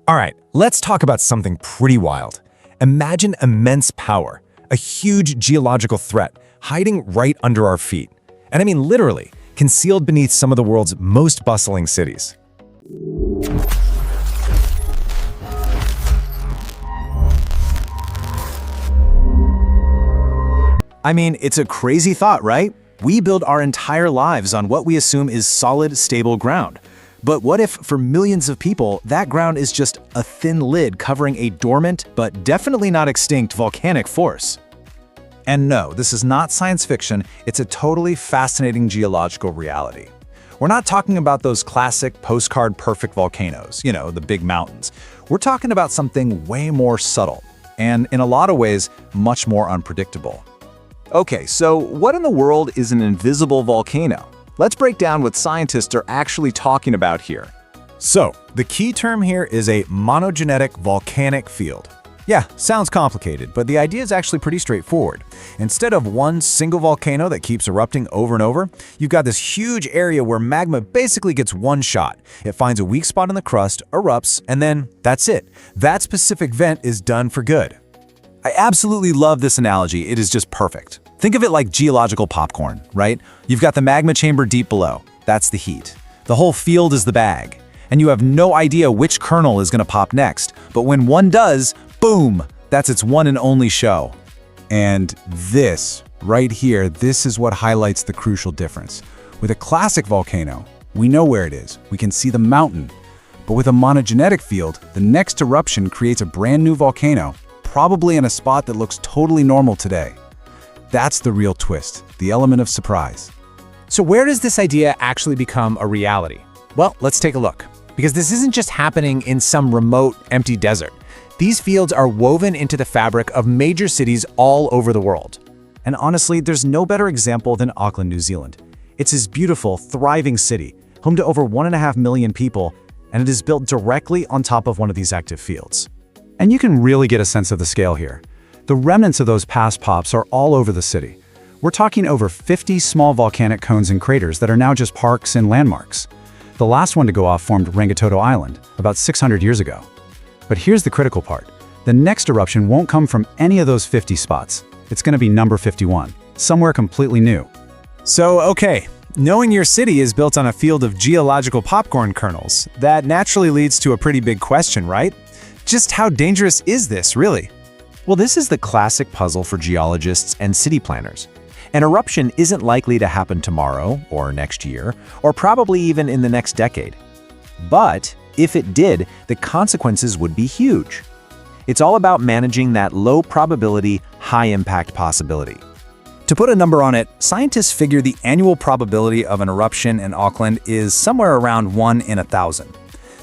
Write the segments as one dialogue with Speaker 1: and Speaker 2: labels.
Speaker 1: All right, let's talk about something pretty wild. Imagine immense power, a huge geological threat hiding right under our feet. And I mean literally, concealed beneath some of the world's most bustling cities.
Speaker 2: I mean, it's a crazy thought, right? We build our entire lives on what we assume is solid, stable ground. But what if, for millions of people, that ground is just a thin lid covering a dormant, but definitely not extinct volcanic force? And no, this is not science fiction, it's a totally fascinating geological reality. We're not talking about those classic postcard-perfect volcanoes, the big mountains. We're talking about something way more subtle, and in a lot of ways, much more unpredictable. Okay, so what in the world is an invisible volcano? Let's break down what scientists are actually talking about here.
Speaker 1: So, the key term here is a monogenetic volcanic field. Yeah, sounds complicated, but the idea is actually pretty straightforward. Instead of one single volcano that keeps erupting over and over, you've got this huge area where magma basically gets one shot. It finds a weak spot in the crust, erupts, and then that's it. That specific vent is done for good.
Speaker 2: I absolutely love this analogy. It is just perfect. Think of it like geological popcorn, right? You've got the magma chamber deep below. That's the heat. The whole field is the bag. And you have no idea which kernel is going to pop next. But when one does, boom, that's its one and only show. And this, right here, this is what highlights the crucial difference. With a classic volcano, we know where it is. We can see the mountain. But with a monogenetic field, the next eruption creates a brand new volcano, probably in a spot that looks totally normal today. That's the real twist, the element of surprise.
Speaker 3: So where does this idea actually become a reality? Well, let's take a look. Because this isn't just happening in some remote, empty desert. These fields are woven into the fabric of major cities all over the world.
Speaker 2: And honestly, there's no better example than Auckland, New Zealand. It's this beautiful, thriving city, home to over 1.5 million people, and it is built directly on top of one of these active fields. And you can really get a sense of the scale here. The remnants of those past pops are all over the city. We're talking over 50 small volcanic cones and craters that are now just parks and landmarks. The last one to go off formed Rangitoto Island about 600 years ago. But here's the critical part. The next eruption won't come from any of those 50 spots. It's going to be number 51, somewhere completely new.
Speaker 1: So, okay, knowing your city is built on a field of geological popcorn kernels, that naturally leads to a pretty big question, right? Just how dangerous is this, really?
Speaker 4: Well, this is the classic puzzle for geologists and city planners. An eruption isn't likely to happen tomorrow, or next year, or probably even in the next decade. But if it did, the consequences would be huge. It's all about managing that low probability, high impact possibility.
Speaker 2: To put a number on it, scientists figure the annual probability of an eruption in Auckland is somewhere around 1 in 1,000.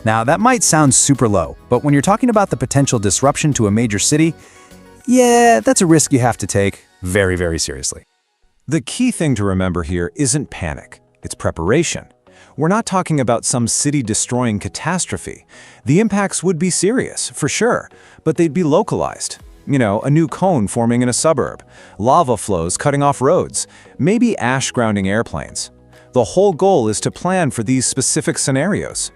Speaker 2: Now, that might sound super low, but when you're talking about the potential disruption to a major city, yeah, that's a risk you have to take very, very seriously.
Speaker 1: The key thing to remember here isn't panic, it's preparation. We're not talking about some city-destroying catastrophe. The impacts would be serious, for sure, but they'd be localized. A new cone forming in a suburb, lava flows cutting off roads, maybe ash grounding airplanes. The whole goal is to plan for these specific scenarios.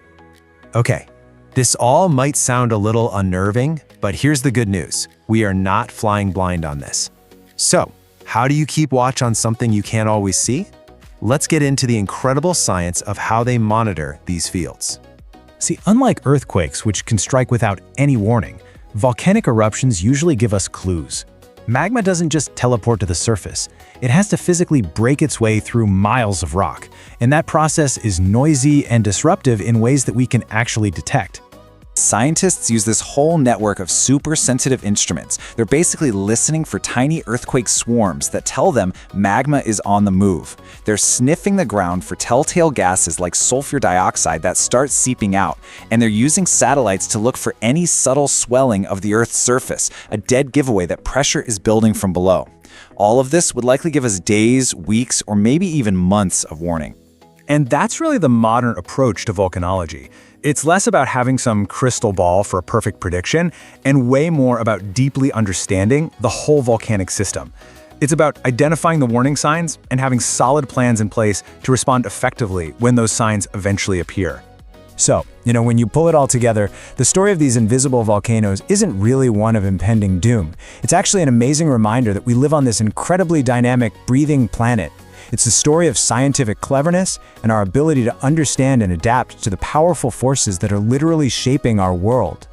Speaker 3: Okay, this all might sound a little unnerving, but here's the good news. We are not flying blind on this. So, how do you keep watch on something you can't always see? Let's get into the incredible science of how they monitor these fields.
Speaker 2: See, unlike earthquakes, which can strike without any warning, volcanic eruptions usually give us clues. Magma doesn't just teleport to the surface. It has to physically break its way through miles of rock, and that process is noisy and disruptive in ways that we can actually detect. Scientists use this whole network of super sensitive instruments. They're basically listening for tiny earthquake swarms that tell them magma is on the move. They're sniffing the ground for telltale gases like sulfur dioxide that start seeping out, and they're using satellites to look for any subtle swelling of the Earth's surface, a dead giveaway that pressure is building from below. All of this would likely give us days, weeks, or maybe even months of warning. And that's really the modern approach to volcanology. It's less about having some crystal ball for a perfect prediction and way more about deeply understanding the whole volcanic system. It's about identifying the warning signs and having solid plans in place to respond effectively when those signs eventually appear. So, when you pull it all together, the story of these invisible volcanoes isn't really one of impending doom. It's actually an amazing reminder that we live on this incredibly dynamic, breathing planet. It's the story of scientific cleverness and our ability to understand and adapt to the powerful forces that are literally shaping our world.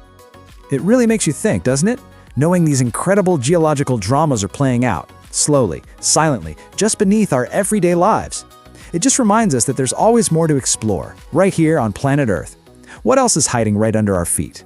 Speaker 5: It really makes you think, doesn't it? Knowing these incredible geological dramas are playing out, slowly, silently, just beneath our everyday lives. It just reminds us that there's always more to explore, right here on planet Earth. What else is hiding right under our feet?